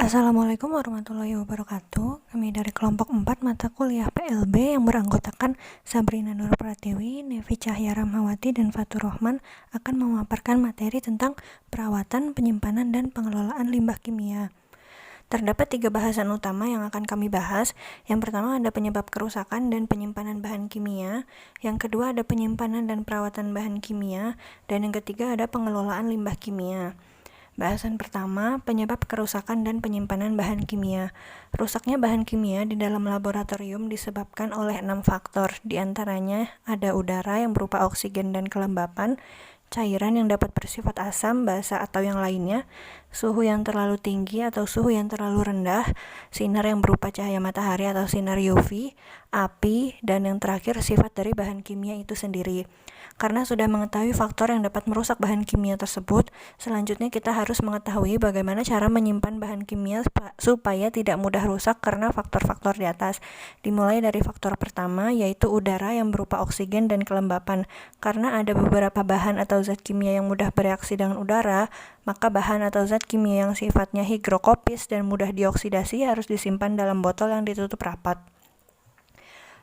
Assalamualaikum warahmatullahi wabarakatuh. Kami dari kelompok 4 mata kuliah PLB yang beranggotakan Sabrina Nur Pratiwi, Nevi Cahya Ramawati, dan Fatur Rahman akan memaparkan materi tentang perawatan, penyimpanan, dan pengelolaan limbah kimia. Terdapat 3 bahasan utama yang akan kami bahas. Yang pertama ada penyebab kerusakan dan penyimpanan bahan kimia. Yang kedua ada penyimpanan dan perawatan bahan kimia. Dan yang ketiga ada pengelolaan limbah kimia. Bahasan pertama, penyebab kerusakan dan penyimpanan bahan kimia. Rusaknya bahan kimia di dalam laboratorium disebabkan oleh 6 faktor. Di antaranya ada udara yang berupa oksigen dan kelembapan, cairan yang dapat bersifat asam, basa, atau yang lainnya, suhu yang terlalu tinggi atau suhu yang terlalu rendah, sinar yang berupa cahaya matahari atau sinar UV, api, dan yang terakhir sifat dari bahan kimia itu sendiri. Karena sudah mengetahui faktor yang dapat merusak bahan kimia tersebut, selanjutnya kita harus mengetahui bagaimana cara menyimpan bahan kimia supaya tidak mudah rusak karena faktor-faktor di atas. Dimulai dari faktor pertama, yaitu udara yang berupa oksigen dan kelembapan. Karena ada beberapa bahan atau zat kimia yang mudah bereaksi dengan udara, maka bahan atau zat kimia yang sifatnya higrokopis dan mudah dioksidasi harus disimpan dalam botol yang ditutup rapat.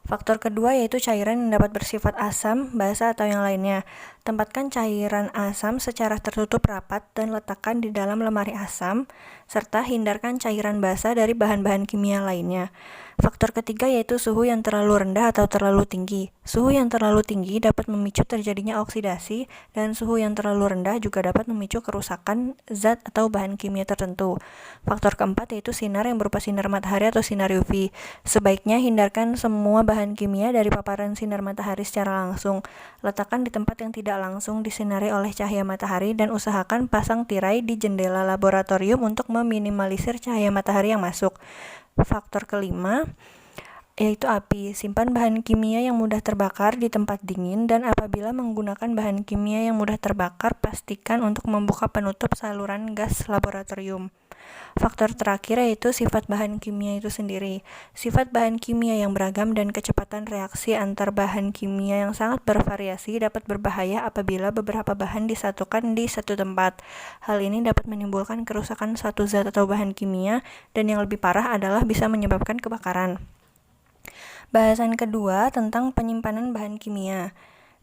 Faktor kedua yaitu cairan yang dapat bersifat asam, basa, atau yang lainnya. Tempatkan cairan asam secara tertutup rapat dan letakkan di dalam lemari asam, serta hindarkan cairan basa dari bahan-bahan kimia lainnya. Faktor ketiga yaitu suhu yang terlalu rendah atau terlalu tinggi. Suhu yang terlalu tinggi dapat memicu terjadinya oksidasi, dan suhu yang terlalu rendah juga dapat memicu kerusakan zat atau bahan kimia tertentu. Faktor keempat yaitu sinar yang berupa sinar matahari atau sinar UV. Sebaiknya hindarkan semua bahan kimia dari paparan sinar matahari secara langsung. Letakkan di tempat yang tidak langsung disinari oleh cahaya matahari dan usahakan pasang tirai di jendela laboratorium untuk meminimalisir cahaya matahari yang masuk. Faktor kelima yaitu api. Simpan bahan kimia yang mudah terbakar di tempat dingin, dan apabila menggunakan bahan kimia yang mudah terbakar, pastikan untuk membuka penutup saluran gas laboratorium. Faktor terakhir yaitu sifat bahan kimia itu sendiri. Sifat bahan kimia yang beragam dan kecepatan reaksi antar bahan kimia yang sangat bervariasi dapat berbahaya apabila beberapa bahan disatukan di satu tempat. Hal ini dapat menimbulkan kerusakan suatu zat atau bahan kimia, dan yang lebih parah adalah bisa menyebabkan kebakaran. Bahasan kedua tentang penyimpanan bahan kimia.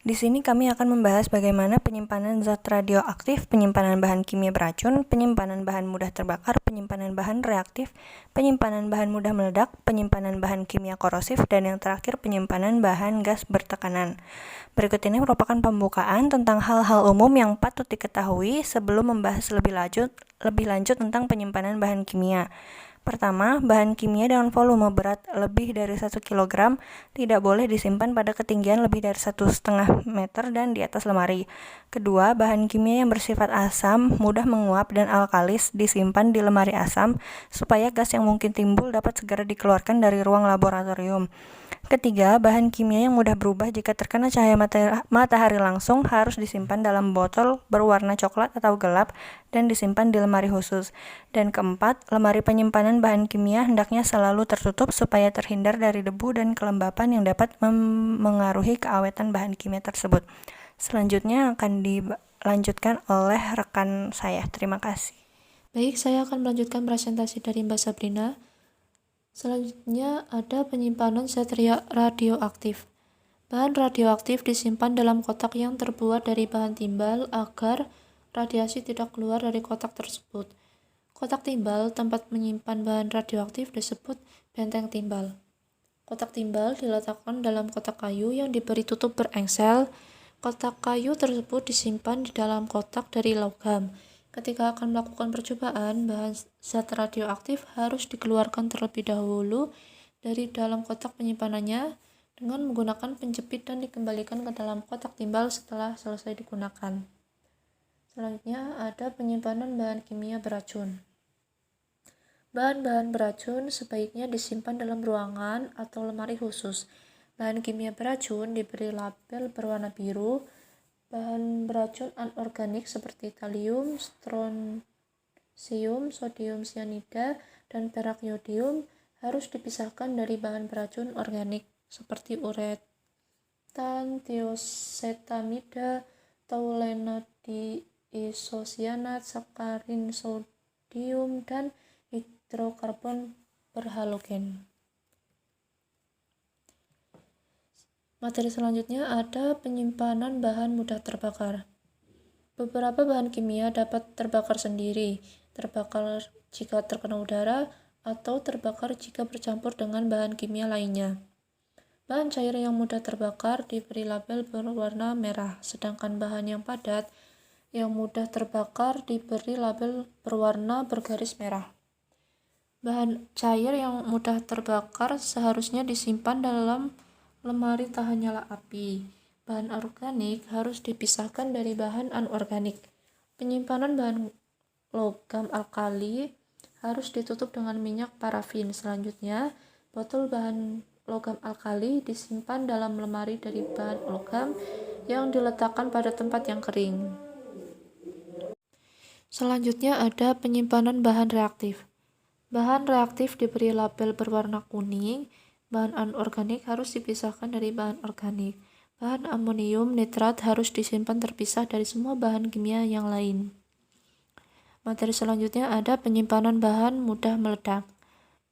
Di sini kami akan membahas bagaimana penyimpanan zat radioaktif, penyimpanan bahan kimia beracun, penyimpanan bahan mudah terbakar, penyimpanan bahan reaktif, penyimpanan bahan mudah meledak, penyimpanan bahan kimia korosif, dan yang terakhir penyimpanan bahan gas bertekanan. Berikut ini merupakan pembukaan tentang hal-hal umum yang patut diketahui sebelum membahas lebih lanjut tentang penyimpanan bahan kimia. Pertama, bahan kimia dengan volume berat lebih dari 1 kg tidak boleh disimpan pada ketinggian lebih dari 1,5 meter dan di atas lemari. Kedua, bahan kimia yang bersifat asam, mudah menguap, dan alkalis disimpan di lemari asam supaya gas yang mungkin timbul dapat segera dikeluarkan dari ruang laboratorium. Ketiga, bahan kimia yang mudah berubah jika terkena cahaya matahari langsung harus disimpan dalam botol berwarna coklat atau gelap dan disimpan di lemari khusus. Dan keempat, lemari penyimpanan bahan kimia hendaknya selalu tertutup supaya terhindar dari debu dan kelembapan yang dapat mengaruhi keawetan bahan kimia tersebut. Selanjutnya akan dilanjutkan oleh rekan saya. Terima kasih. Baik, saya akan melanjutkan presentasi dari Mbak Sabrina. Selanjutnya ada penyimpanan zat radioaktif. Bahan radioaktif disimpan dalam kotak yang terbuat dari bahan timbal agar radiasi tidak keluar dari kotak tersebut. Kotak timbal, tempat menyimpan bahan radioaktif, disebut benteng timbal. Kotak timbal diletakkan dalam kotak kayu yang diberi tutup berengsel. Kotak kayu tersebut disimpan di dalam kotak dari logam. Ketika akan melakukan percobaan, bahan zat radioaktif harus dikeluarkan terlebih dahulu dari dalam kotak penyimpanannya dengan menggunakan penjepit dan dikembalikan ke dalam kotak timbal setelah selesai digunakan. Selanjutnya ada penyimpanan bahan kimia beracun. Bahan-bahan beracun sebaiknya disimpan dalam ruangan atau lemari khusus. Bahan kimia beracun diberi label berwarna biru. Bahan beracun anorganik seperti talium, strontium, sodium cyanida, dan perak yodium harus dipisahkan dari bahan beracun organik seperti uretan, tiosetamida, taulena diisocyanat, sakarin sodium, dan hidrokarbon berhalogen. Materi selanjutnya ada penyimpanan bahan mudah terbakar. Beberapa bahan kimia dapat terbakar sendiri, terbakar jika terkena udara, atau terbakar jika bercampur dengan bahan kimia lainnya. Bahan cair yang mudah terbakar diberi label berwarna merah, sedangkan bahan yang padat yang mudah terbakar diberi label berwarna bergaris merah. Bahan cair yang mudah terbakar seharusnya disimpan dalam lemari tahan nyala api. Bahan organik harus dipisahkan dari bahan anorganik. Penyimpanan bahan logam alkali harus ditutup dengan minyak parafin. Selanjutnya, botol bahan logam alkali disimpan dalam lemari dari bahan logam yang diletakkan pada tempat yang kering. Selanjutnya ada penyimpanan bahan reaktif. Bahan reaktif diberi label berwarna kuning. Bahan anorganik harus dipisahkan dari bahan organik. Bahan amonium nitrat harus disimpan terpisah dari semua bahan kimia yang lain. Materi selanjutnya ada penyimpanan bahan mudah meledak.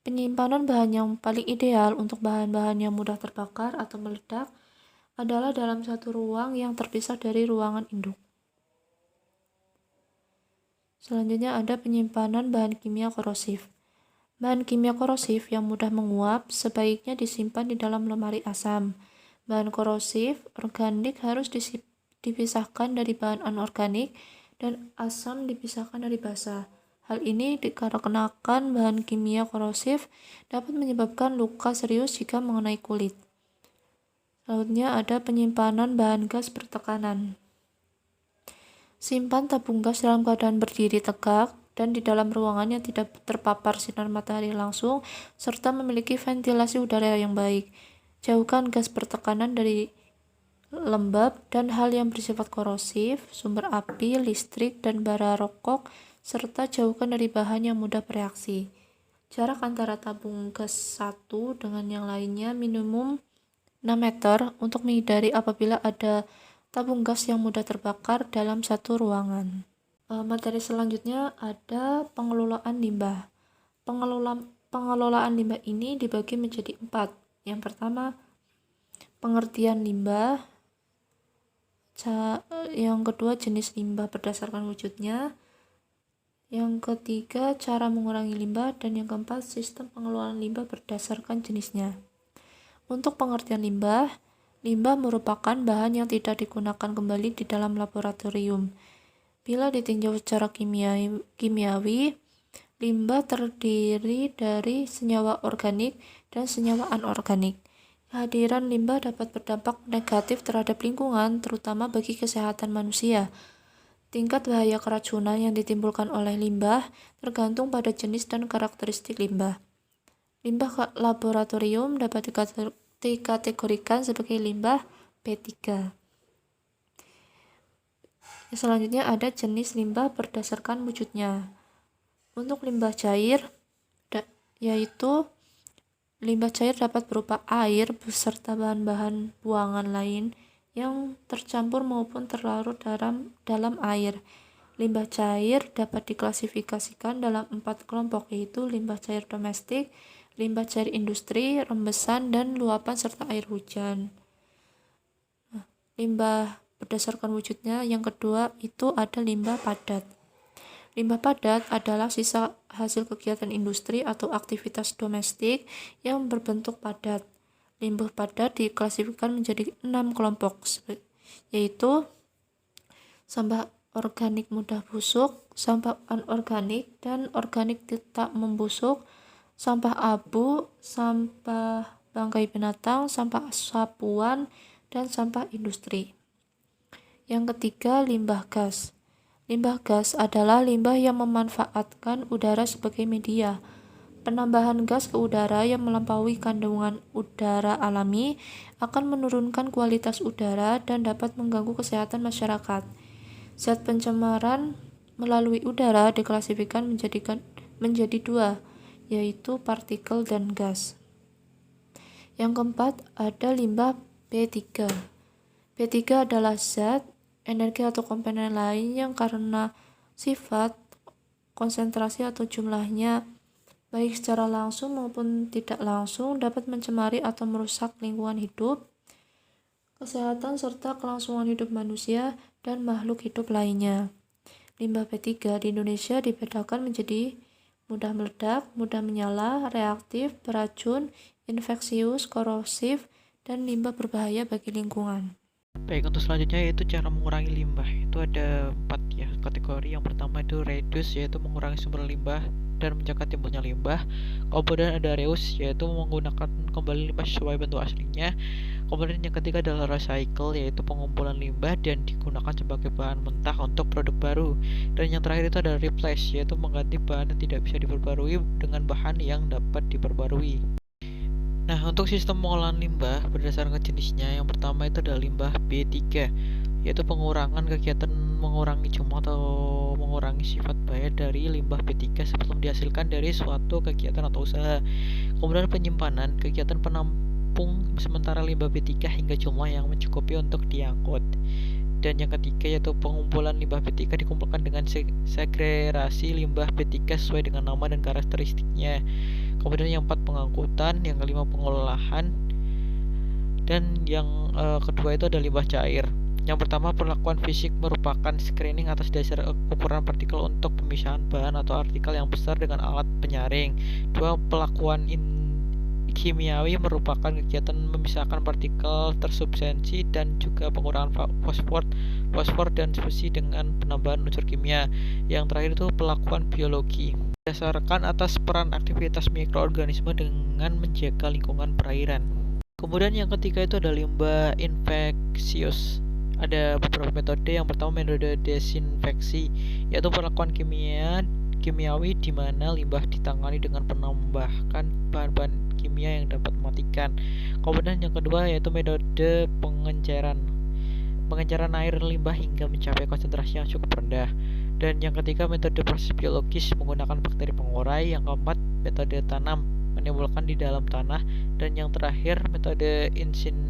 Penyimpanan bahan yang paling ideal untuk bahan-bahan yang mudah terbakar atau meledak adalah dalam satu ruang yang terpisah dari ruangan induk. Selanjutnya ada penyimpanan bahan kimia korosif. Bahan kimia korosif yang mudah menguap sebaiknya disimpan di dalam lemari asam. Bahan korosif organik harus dipisahkan dari bahan anorganik dan asam dipisahkan dari basa. Hal ini dikarenakan bahan kimia korosif dapat menyebabkan luka serius jika mengenai kulit. Selanjutnya ada penyimpanan bahan gas bertekanan. Simpan tabung gas dalam keadaan berdiri tegak dan di dalam ruangan yang tidak terpapar sinar matahari langsung, serta memiliki ventilasi udara yang baik. Jauhkan gas bertekanan dari lembab dan hal yang bersifat korosif, sumber api, listrik, dan bara rokok, serta jauhkan dari bahan yang mudah bereaksi. Jarak antara tabung gas satu dengan yang lainnya minimum 6 meter untuk menghindari apabila ada tabung gas yang mudah terbakar dalam satu ruangan. Materi selanjutnya ada pengelolaan limbah. Pengelolaan limbah ini dibagi menjadi 4. Yang pertama, pengertian limbah. Yang kedua, jenis limbah berdasarkan wujudnya. Yang ketiga, cara mengurangi limbah. Dan yang keempat, sistem pengelolaan limbah berdasarkan jenisnya. Untuk pengertian limbah, limbah merupakan bahan yang tidak digunakan kembali di dalam laboratorium. Bila ditinjau secara kimiawi, limbah terdiri dari senyawa organik dan senyawa anorganik. Kehadiran limbah dapat berdampak negatif terhadap lingkungan, terutama bagi kesehatan manusia. Tingkat bahaya keracunan yang ditimbulkan oleh limbah tergantung pada jenis dan karakteristik limbah. Limbah laboratorium dapat dikategorikan sebagai limbah B3. Selanjutnya ada jenis limbah berdasarkan wujudnya. Untuk limbah cair, yaitu limbah cair dapat berupa air beserta bahan-bahan buangan lain yang tercampur maupun terlarut dalam air. Limbah cair dapat diklasifikasikan dalam 4 kelompok, yaitu limbah cair domestik, limbah cair industri, rembesan, dan luapan serta air hujan. Limbah berdasarkan wujudnya yang kedua itu ada limbah padat. Limbah padat adalah sisa hasil kegiatan industri atau aktivitas domestik yang berbentuk padat. Limbah padat diklasifikasikan menjadi 6 kelompok, yaitu sampah organik mudah busuk, sampah anorganik dan organik tak membusuk, sampah abu, sampah bangkai binatang, sampah sapuan, dan sampah industri. Yang ketiga, limbah gas. Limbah gas adalah limbah yang memanfaatkan udara sebagai media. Penambahan gas ke udara yang melampaui kandungan udara alami akan menurunkan kualitas udara dan dapat mengganggu kesehatan masyarakat. Zat pencemaran melalui udara diklasifikasikan menjadi 2, yaitu partikel dan gas. Yang keempat, ada limbah B3. B3 adalah zat, energi atau komponen lain yang karena sifat, konsentrasi atau jumlahnya baik secara langsung maupun tidak langsung, dapat mencemari atau merusak lingkungan hidup, kesehatan, serta kelangsungan hidup manusia dan makhluk hidup lainnya. Limbah B3 di Indonesia dibedakan menjadi mudah meledak, mudah menyala, reaktif, beracun, infeksius, korosif, dan limbah berbahaya bagi lingkungan. Baik, untuk selanjutnya yaitu cara mengurangi limbah. Itu ada 4 ya kategori. Yang pertama itu reduce, yaitu mengurangi sumber limbah dan mencegah timbulnya limbah. Kemudian ada reuse, yaitu menggunakan kembali limbah sesuai bentuk aslinya. Kemudian yang ketiga adalah recycle, yaitu pengumpulan limbah dan digunakan sebagai bahan mentah untuk produk baru. Dan yang terakhir itu ada replace, yaitu mengganti bahan yang tidak bisa diperbarui dengan bahan yang dapat diperbarui. Nah, untuk sistem pengolahan limbah berdasarkan jenisnya, yang pertama itu adalah limbah B3, yaitu pengurangan kegiatan mengurangi jumlah atau mengurangi sifat bahaya dari limbah B3 sebelum dihasilkan dari suatu kegiatan atau usaha. Kemudian penyimpanan, kegiatan penampung sementara limbah B3 hingga jumlah yang mencukupi untuk diangkut. Dan yang ketiga yaitu pengumpulan limbah B3 dikumpulkan dengan segregasi limbah B3 sesuai dengan nama dan karakteristiknya. Kemudian yang 4 pengangkutan, yang kelima pengolahan, dan yang kedua itu ada limbah cair. Yang pertama, perlakuan fisik merupakan screening atas dasar ukuran partikel untuk pemisahan bahan atau artikel yang besar dengan alat penyaring. Dua, pelakuan kimiawi merupakan kegiatan memisahkan partikel tersubstansi dan juga pengurangan fosfor dan fusi dengan penambahan unsur kimia. Yang terakhir itu pelakuan biologi berdasarkan atas peran aktivitas mikroorganisme dengan menjaga lingkungan perairan. Kemudian yang ketiga itu ada limbah infeksius. Ada beberapa metode. Yang pertama metode desinfeksi, yaitu perlakuan kimiawi di mana limbah ditangani dengan penambahkan bahan-bahan kimia yang dapat mematikan. Kemudian yang kedua yaitu metode pengenceran air limbah hingga mencapai konsentrasi yang cukup rendah. Dan yang ketiga metode proses biologis menggunakan bakteri pengurai. Yang keempat metode tanam menimbulkan di dalam tanah. Dan yang terakhir metode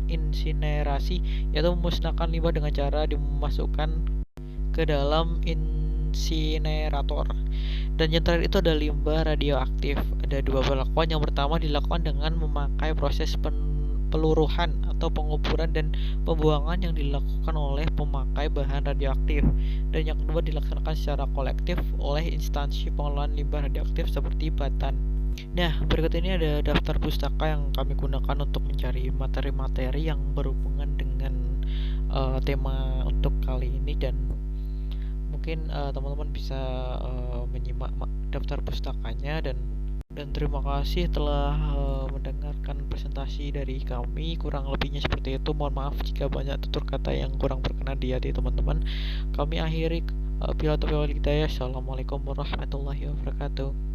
insinerasi, yaitu memusnahkan limbah dengan cara dimasukkan ke dalam insinerator. Dan yang terakhir itu ada limbah radioaktif. Ada dua perlakuan. Yang pertama dilakukan dengan memakai proses peluruhan atau penguburan dan pembuangan yang dilakukan oleh pemakai bahan radioaktif. Dan yang kedua dilaksanakan secara kolektif oleh instansi pengelolaan limbah radioaktif seperti Batan. Nah, berikut ini ada daftar pustaka yang kami gunakan untuk mencari materi-materi yang berhubungan dengan tema untuk kali ini, dan mungkin teman-teman bisa menyimak daftar pustakanya. Dan terima kasih telah mendengarkan presentasi dari kami. Kurang lebihnya seperti itu. Mohon maaf jika banyak tutur kata yang kurang berkenan di hati teman-teman. Kami akhiri. Bila taufiq wal hidayah. Assalamualaikum warahmatullahi wabarakatuh.